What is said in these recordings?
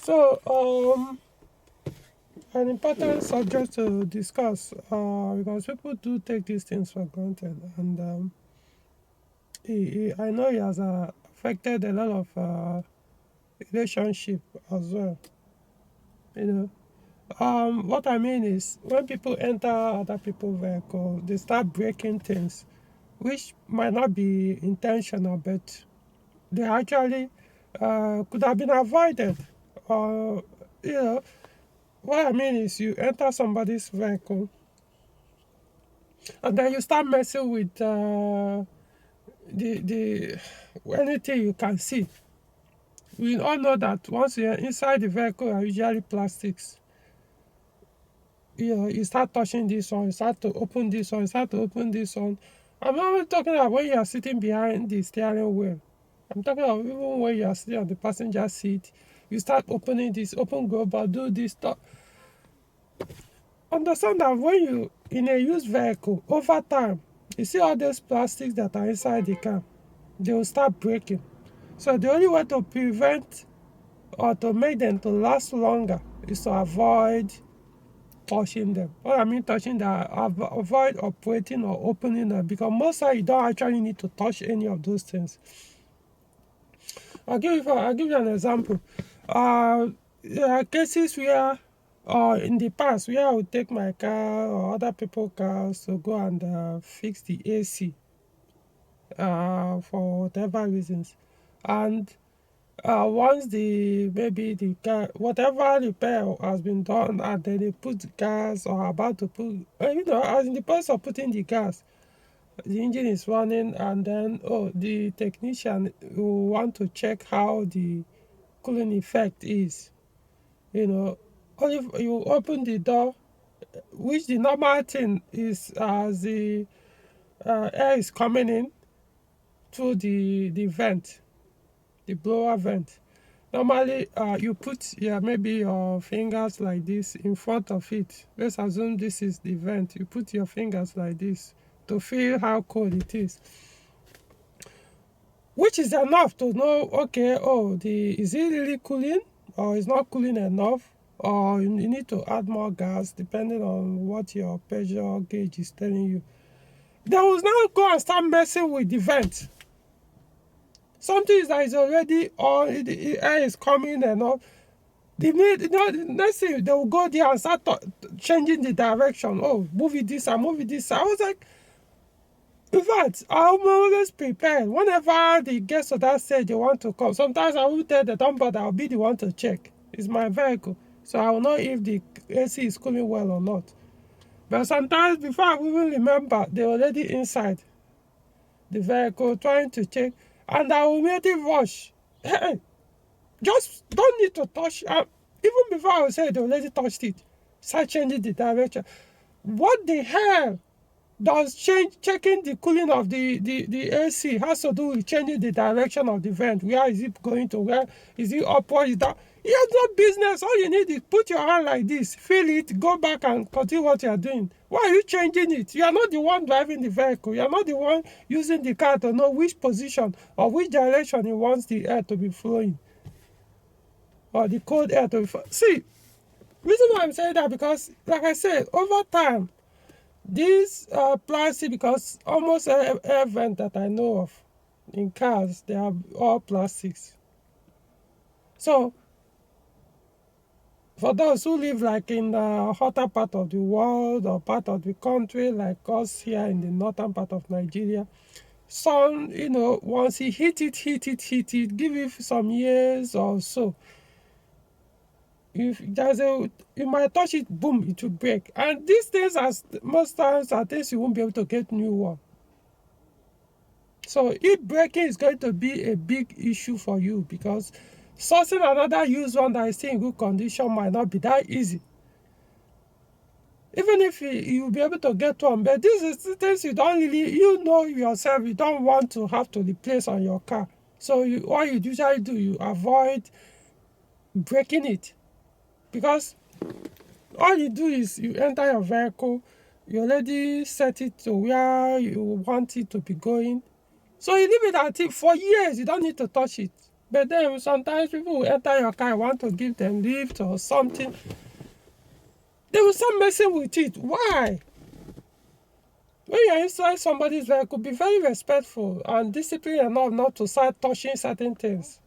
So, an important subject to discuss because people do take these things for granted, and I know it has affected a lot of relationship as well. You know, what I mean is when people enter other people's vehicle, they start breaking things, which might not be intentional, but they actually could have been avoided. Or you know, what I mean is you enter somebody's vehicle and then you start messing with the anything you can see. We all know that once you're inside the vehicle are usually plastics. You start touching this one, you start to open this one, you start to open this one. I'm not even talking about when you are sitting behind the steering wheel. I'm talking about even when you are sitting on the passenger seat, you start opening this, open global, do this stuff. Understand that when you in a used vehicle, over time, you see all those plastics that are inside the car, they will start breaking. So the only way to prevent or to make them to last longer is to avoid touching them. What I mean touching them, avoid operating or opening them, because most times you don't actually need to touch any of those things. I'll give you an example. There are cases where in the past where I would take my car or other people's cars to go and fix the AC for whatever reasons. And once the maybe the car whatever repair has been done, and then they put the gas or about to put as in the process of putting the gas, the engine is running, and then the technician will want to check how the cooling effect is. Only if you open the door, which the normal thing is as the air is coming in through the vent, the blower vent. Normally, you put maybe your fingers like this in front of it. Let's assume this is the vent. You put your fingers like this to feel how cold it is, which is enough to know, okay, is it really cooling or is not cooling enough, or you need to add more gas depending on what your Peugeot gauge is telling you. They will now go and start messing with the vent. Something that is already on, the air is coming enough. The next thing they will go there and start changing the direction. Oh, move it this and move it this. I was like, in fact, I'm always prepared. Whenever the guests of that stage they want to come, sometimes I will tell the don't bother, I'll be the one to check. It's my vehicle. So I will know if the AC is cooling well or not. But sometimes before I even remember, they're already inside the vehicle trying to check. And I will immediately rush. Hey, just don't need to touch. Even before I would say they already touched it. Start changing the direction. What the hell does checking the cooling of the AC has to do with changing the direction of the vent? Where is it going to? Where is it upward? Is that? It has no business. All you need is put your hand like this, feel it, go back and continue what you are doing. Why are you changing it? You are not the one driving the vehicle. You are not the one using the car to know which position or which direction you want the air to be flowing, or the cold air to be flowing. See, reason why I'm saying that, because like I said, over time, these plastic, because almost every vent that I know of in cars, they are all plastics. So for those who live like in the hotter part of the world or part of the country like us here in the northern part of Nigeria, sun, once he hit it, give it some years or so, if you might touch it, boom, it will break. And these things, as most times, are things you won't be able to get new one. So if breaking is going to be a big issue for you, because sourcing another used one that is still in good condition might not be that easy. Even if you'll be able to get one, but this is the things you don't really, yourself, you don't want to have to replace on your car. So what you usually do, you avoid breaking it, because all you do is you enter your vehicle, you already set it to where you want it to be going. So you leave it at it for years, you don't need to touch it. But then sometimes people will enter your car, want to give them lift or something. They will start messing with it. Why? When you're inside somebody's vehicle, be very respectful and disciplined enough not to start touching certain things.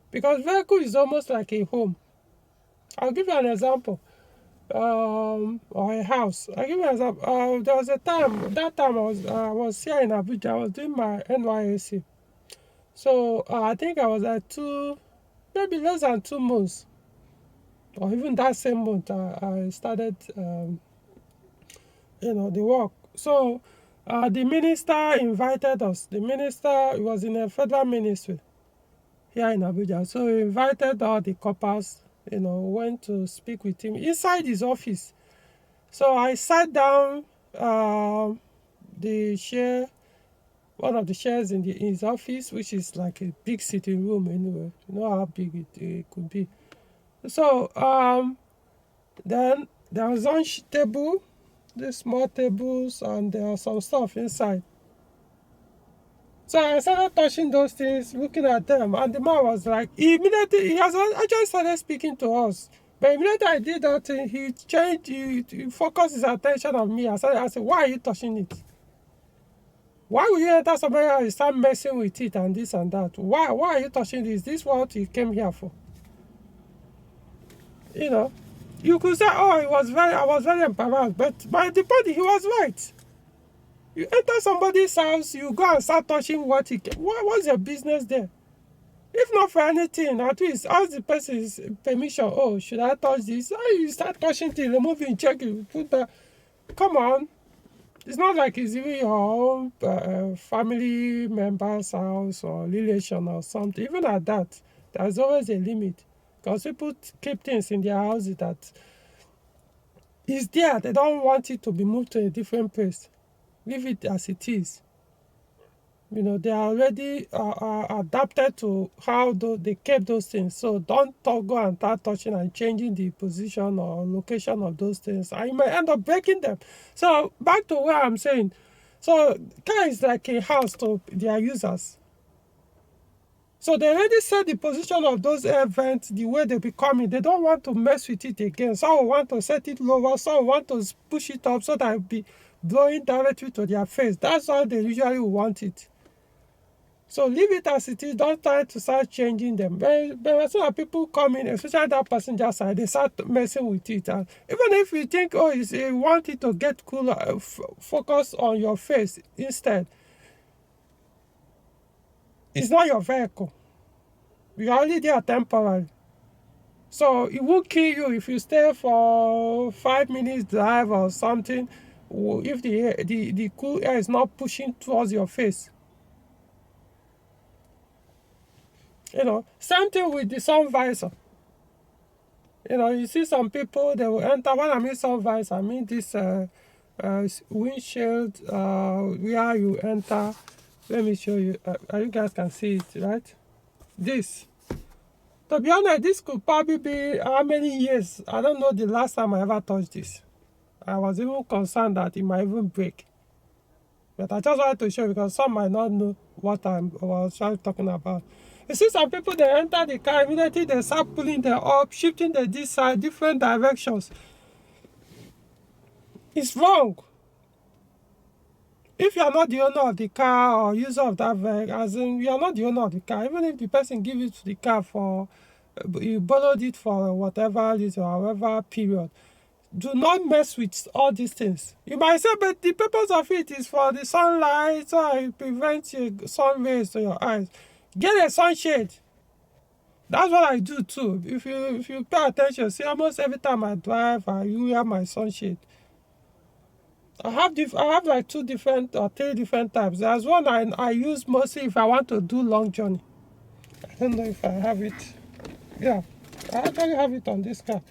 Because vehicle is almost like a home. I'll give you an example. Or a house. I'll give you an example. There was a time, that time I was here in Abuja, I was doing my NYSC. So I think I was at maybe less than 2 months. Or even that same month, I started, the work. So the minister invited us. The minister was in a federal ministry here in Abuja. So he invited all the coppers, went to speak with him inside his office. So I sat down the chair, one of the chairs in his office, which is like a big sitting room anyway. You know how big it could be. So then there was one table, the small tables, and there was some stuff inside. So I started touching those things, looking at them, and the man was like, he has actually started speaking to us. But immediately I did that thing, he changed, he focused his attention on me. I said, why are you touching it? Why would you enter somewhere else and start messing with it and this and that? Why are you touching this? This is what you came here for. You could say, I was very embarrassed, but by the point, he was right. You enter somebody's house, you go and start touching what's your business there? If not for anything, at least ask the person's permission. Oh, should I touch this? You start touching things, remove it, check it, put that. Come on. It's not like it's even your own family member's house or relation or something. Even at that, there's always a limit. Because people keep things in their houses that is there. They don't want it to be moved to a different place. Leave it as it is. They are already adapted to how they keep those things. So don't go and start touching and changing the position or location of those things. And you may end up breaking them. So back to where I'm saying. So car is like a house to their users. So they already set the position of those air vents the way they be coming. They don't want to mess with it again. Some want to set it lower. Some want to push it up so that it be blowing directly to their face. That's how they usually want it. So leave it as it is. Don't try to start changing them. But as soon as people come in, especially that passenger side, they start messing with it. And even if you think, you want it to get cooler, focus on your face instead. It's not your vehicle. You're only there temporarily. So it won't kill you if you stay for 5 minutes drive or something, if the cool air is not pushing towards your face. Same thing with the sun visor. You see some people, they will enter. When I mean sun visor, I mean this windshield where you enter. Let me show you. You guys can see it, right? This. To be honest, this could probably be how many years? I don't know the last time I ever touched this. I was even concerned that it might even break. But I just wanted to show you because some might not know what I was talking about. You see some people, they enter the car, immediately they start pulling them up, shifting them this side, different directions. It's wrong. If you are not the owner of the car or user of that vehicle, as in you are not the owner of the car, even if the person gives it to the car for, you borrowed it for whatever it is or however period, do not mess with all these things. You might say, but the purpose of it is for the sunlight, so it prevents sun rays to your eyes. Get a sunshade. That's what I do too. If you pay attention, see almost every time I drive, I wear my sunshade. I have like 2 different or 3 different types. There's one I use mostly if I want to do long journey. I don't know if I have it. Yeah, I actually have it on this car.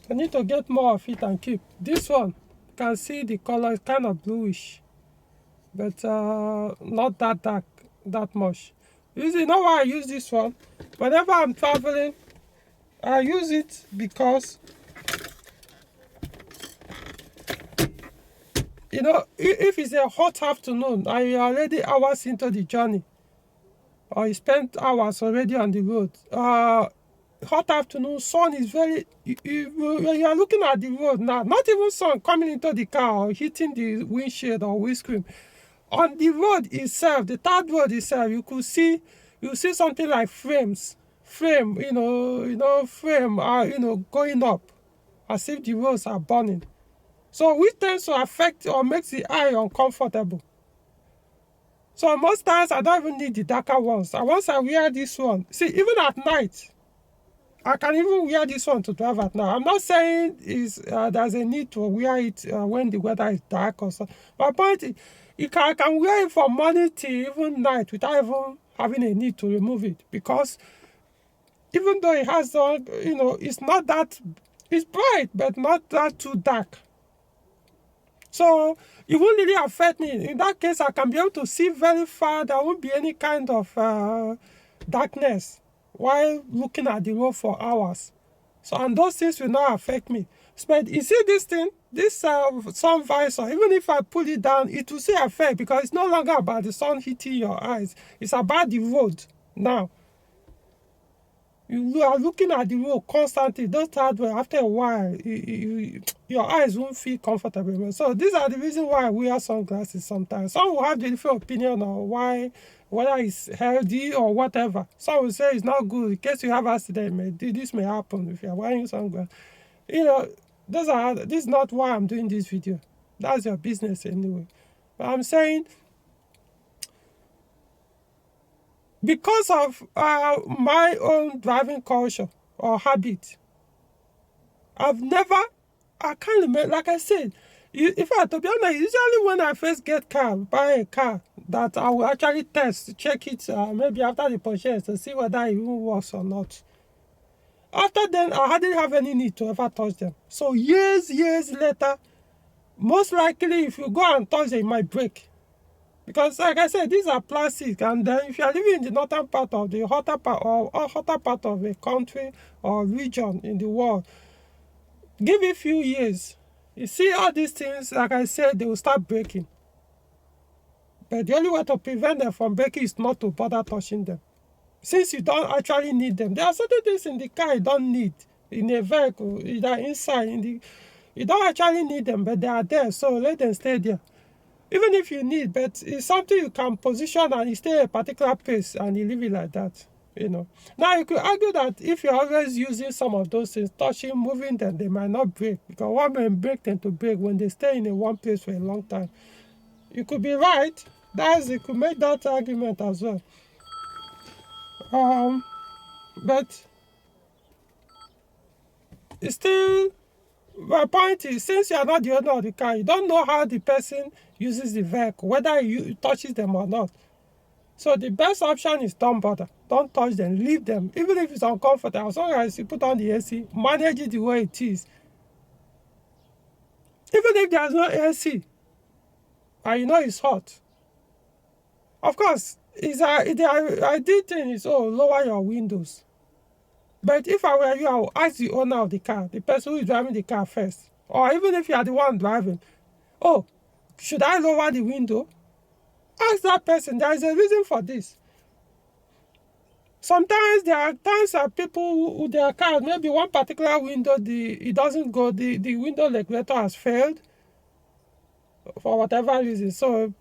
I need to get more of it and keep. This one, you can see the color is kind of bluish, but not that dark, that much. You know why I use this one? Whenever I'm traveling, I use it because if it's a hot afternoon and you're already hours into the journey, or you spent hours already on the road. Hot afternoon, sun is very, you are looking at the road now, not even sun coming into the car or hitting the windshield or windscreen. On the road itself, the third road itself, you see something like frame, frame, going up as if the roads are burning. So which tends to affect or makes the eye uncomfortable. So most times I don't even need the darker ones. And once I wear this one, see, even at night, I can even wear this one to drive at night. I'm not saying there's a need to wear it when the weather is dark or so. My point is, I can wear it from morning till even night without even having a need to remove it. Because even though it has, it's not that, it's bright, but not that too dark. So it won't really affect me. In that case, I can be able to see very far. There won't be any kind of darkness while looking at the road for hours. So, and those things will not affect me. But you see this thing, this sun visor, even if I pull it down, it will still affect, because it's no longer about the sun hitting your eyes. It's about the road now. You are looking at the road constantly. Those times where after a while, your eyes won't feel comfortable. So these are the reasons why I wear sunglasses sometimes. Some will have different opinion on whether it's healthy or whatever. Some will say it's not good. In case you have accident, this may happen if you're wearing sunglasses. This is not why I'm doing this video. That's your business anyway. But I'm saying, because of my own driving culture or habit, I can't remember, like I said, to be honest, usually when I first buy a car, that I will actually test, check it, maybe after the purchase, to see whether it even works or not. After then, I didn't have any need to ever touch them. So years later, most likely if you go and touch them, it might break. Because like I said, these are plastic, and then if you are living in the northern part of the hotter part of a country or region in the world, give it a few years, you see all these things, like I said, they will start breaking. But the only way to prevent them from breaking is not to bother touching them. Since you don't actually need them, there are certain things in the car you don't need in a vehicle, either inside, you don't actually need them, but they are there, so let them stay there. Even if you need, but it's something you can position and you stay at a particular pace and you leave it like that, Now, you could argue that if you're always using some of those things, touching, moving them, they might not break. Because what may break them to break when they stay in one place for a long time. You could be right. You could make that argument as well. But it's still, my point is, since you are not the owner of the car, you don't know how the person uses the vehicle, whether you touches them or not. So the best option is don't bother. Don't touch them. Leave them. Even if it's uncomfortable, as long as you put on the AC, manage it the way it is. Even if there's no AC, and it's hot. Of course, the ideal thing is, lower your windows. But if I were you, I would ask the owner of the car, the person who is driving the car first. Or even if you are the one driving, should I lower the window? Ask that person. There is a reason for this. Sometimes there are times that people with their cars, maybe one particular window, it doesn't go, the window regulator has failed for whatever reason. So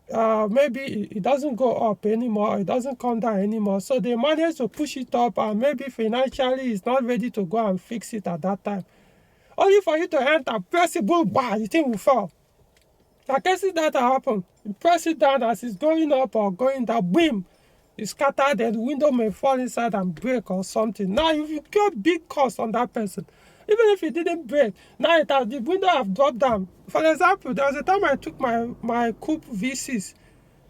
maybe it doesn't go up anymore, it doesn't come down anymore. So they manage to push it up, and maybe financially it's not ready to go and fix it at that time. Only for you to enter, press it, boom, bah, the thing will fall. I can see that happen. You press it down as it's going up or going down, boom, it's scattered, and the window may fall inside and break or something. Now, if you get big cost on that person, even if it didn't break, now the window have dropped down. For example, there was a time I took my Coupe V6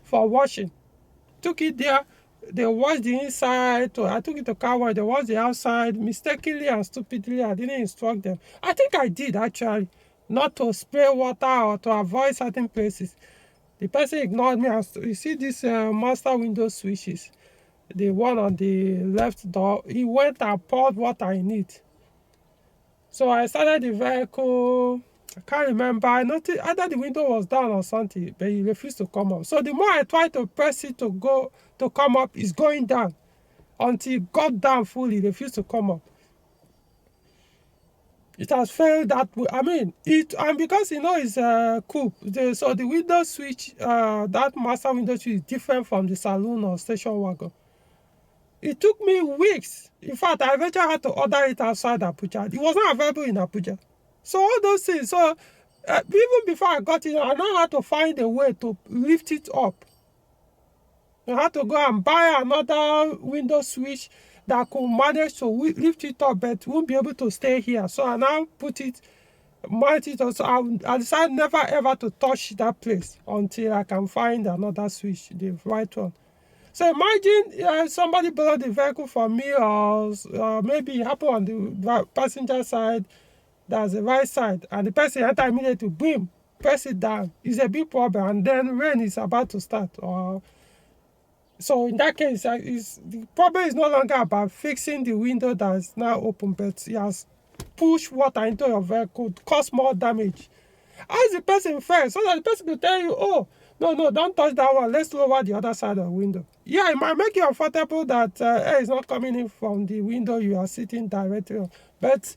for washing. Took it there, they washed the inside. I took it to car wash, they washed the outside. Mistakenly and stupidly, I didn't instruct them. I think I did actually, not to spray water or to avoid certain places. The person ignored me. You see these master window switches, the one on the left door, he went and poured water in it. So I started the vehicle, I can't remember. I noticed either the window was down or something, but he refused to come up. So the more I tried to press it to come up, it's going down until it got down fully. He refused to come up. It has failed that way. I mean, it and because it's a coupe, so the window switch, that master window switch is different from the saloon or station wagon. It took me weeks. In fact, I eventually had to order it outside Abuja. It was not available in Abuja. So all those things. So even before I got it, I now had to find a way to lift it up. I had to go and buy another window switch that could manage to lift it up, but won't be able to stay here. So I now mount it. Also, I decided never ever to touch that place until I can find another switch, the right one. So imagine somebody borrowed the vehicle from me, or maybe it happened on the passenger side, that's the right side, and the person enter immediately, boom, press it down. It's a big problem, and then rain is about to start. So in that case, the problem is no longer about fixing the window that's now open, but it has pushed water into your vehicle, cause more damage. Ask the person first, so that the person will tell you, oh, no, don't touch that one. Let's lower the other side of the window. Yeah, it might make you comfortable that air is not coming in from the window you are sitting directly on. But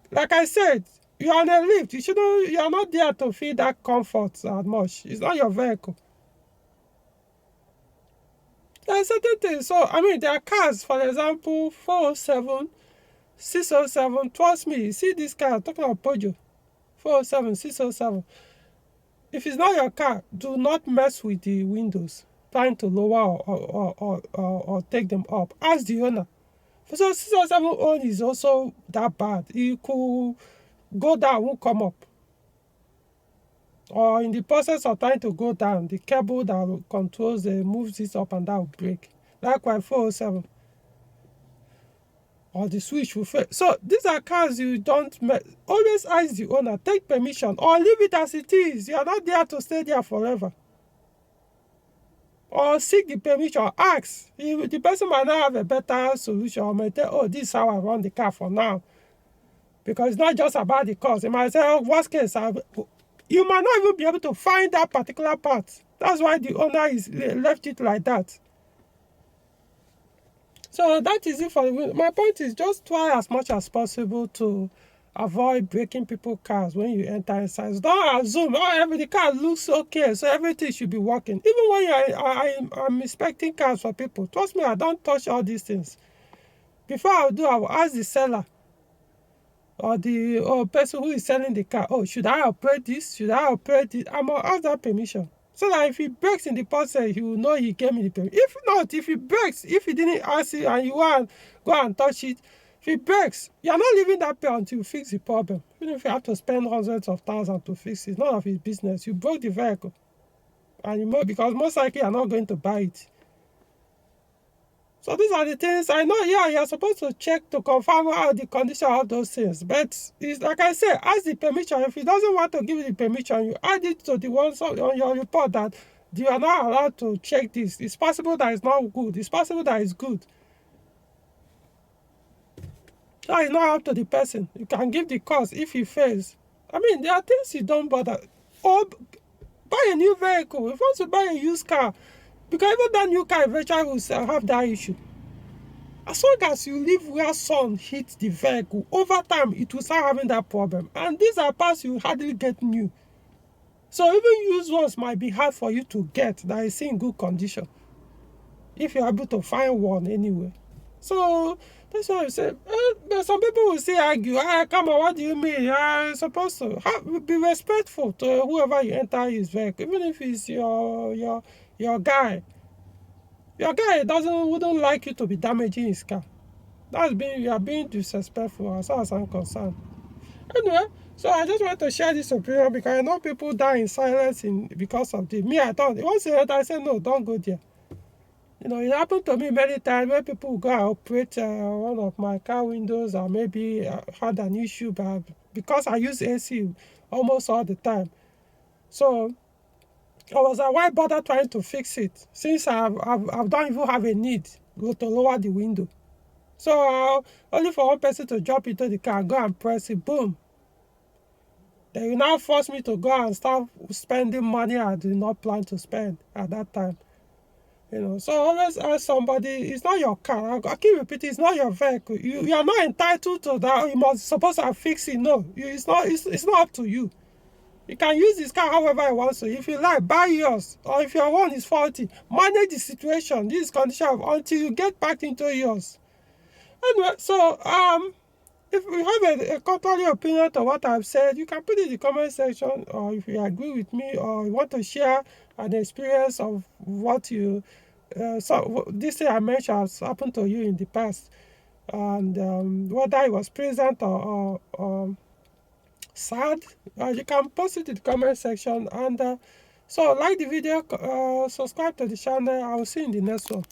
like I said, you're on a lift. You're not there to feel that comfort that much. It's not your vehicle. There are certain things. So, I mean, there are cars, for example, 407, 607. Trust me, you see this car, I'm talking about Peugeot, 407, 607. If it's not your car, do not mess with the windows, trying to lower or take them up. Ask the owner. So 607 own is also that bad. It could go down, won't come up. Or in the process of trying to go down, the cable that controls moves it up and down will break. Likewise, 407. Or the switch will fail. So these are cars you don't always ask the owner, take permission, or leave it as it is. You are not there to stay there forever. Or seek the permission, ask. The person might not have a better solution, or might tell, oh, this is how I run the car for now. Because it's not just about the cost. It might say, oh, worst case, you might not even be able to find that particular part. That's why the owner is left it like that. So that is it for the window. My point is just try as much as possible to avoid breaking people's cars when you enter inside. So don't assume, the car looks okay, so everything should be working. Even when I'm inspecting cars for people, trust me, I don't touch all these things. Before I will ask the seller or the person who is selling the car, should I operate this? Should I operate it? I'm going to ask that permission. So that if he breaks in the process, he will know he gave me the permission. If not, if he breaks, if he didn't ask it and you want to go and touch it, if he breaks, you're not leaving that pay until you fix the problem. Even if you have to spend hundreds of thousands to fix it, it's none of his business. You broke the vehicle. And because most likely you're not going to buy it. So these are the things I know. Yeah, you're supposed to check to confirm the condition of those things. But it's like I said, ask the permission. If he doesn't want to give you the permission, you add it to the ones on your report that you are not allowed to check this. It's possible that it's not good. It's possible that it's good. So it's not up to the person. You can give the cost if he fails. I mean, there are things you don't bother. Or buy a new vehicle. If you want to buy a used car, because even that new car eventually will have that issue. As long as you live where sun hits the vehicle, over time it will start having that problem. And these are parts you hardly get new. So even used ones might be hard for you to get that is in good condition. If you're able to find one anyway. So that's why I say, but some people will say argue, come on, what do you mean? You're supposed to be respectful to whoever you enter his vehicle, even if it's your guy. Your guy wouldn't like you to be damaging his car. You are being disrespectful as far as I'm concerned. Anyway, so I just want to share this opinion because I know people die in silence because of this. Me, I thought once I said no, don't go there. It happened to me many times where people go and operate one of my car windows, or maybe had an issue, but because I use AC almost all the time. So I was like, why bother trying to fix it since I don't even have a need to lower the window. So only for one person to jump into the car, go and press it, boom. They will now force me to go and start spending money I did not plan to spend at that time. So always ask somebody. It's not your car. I keep repeating, it's not your vehicle. You are not entitled to that. You must supposed to fix it. No, it's not up to you. You can use this car however you want to. If you like, buy yours. Or if your one is faulty, manage the situation, this condition until you get back into yours. Anyway, so if you have a contrary opinion to what I've said, you can put it in the comment section, or if you agree with me, or you want to share an experience of what you this thing I mentioned has happened to you in the past, and whether it was pleasant or sad, you can post it in the comment section. And so like the video, subscribe to the channel. I will see you in the next one.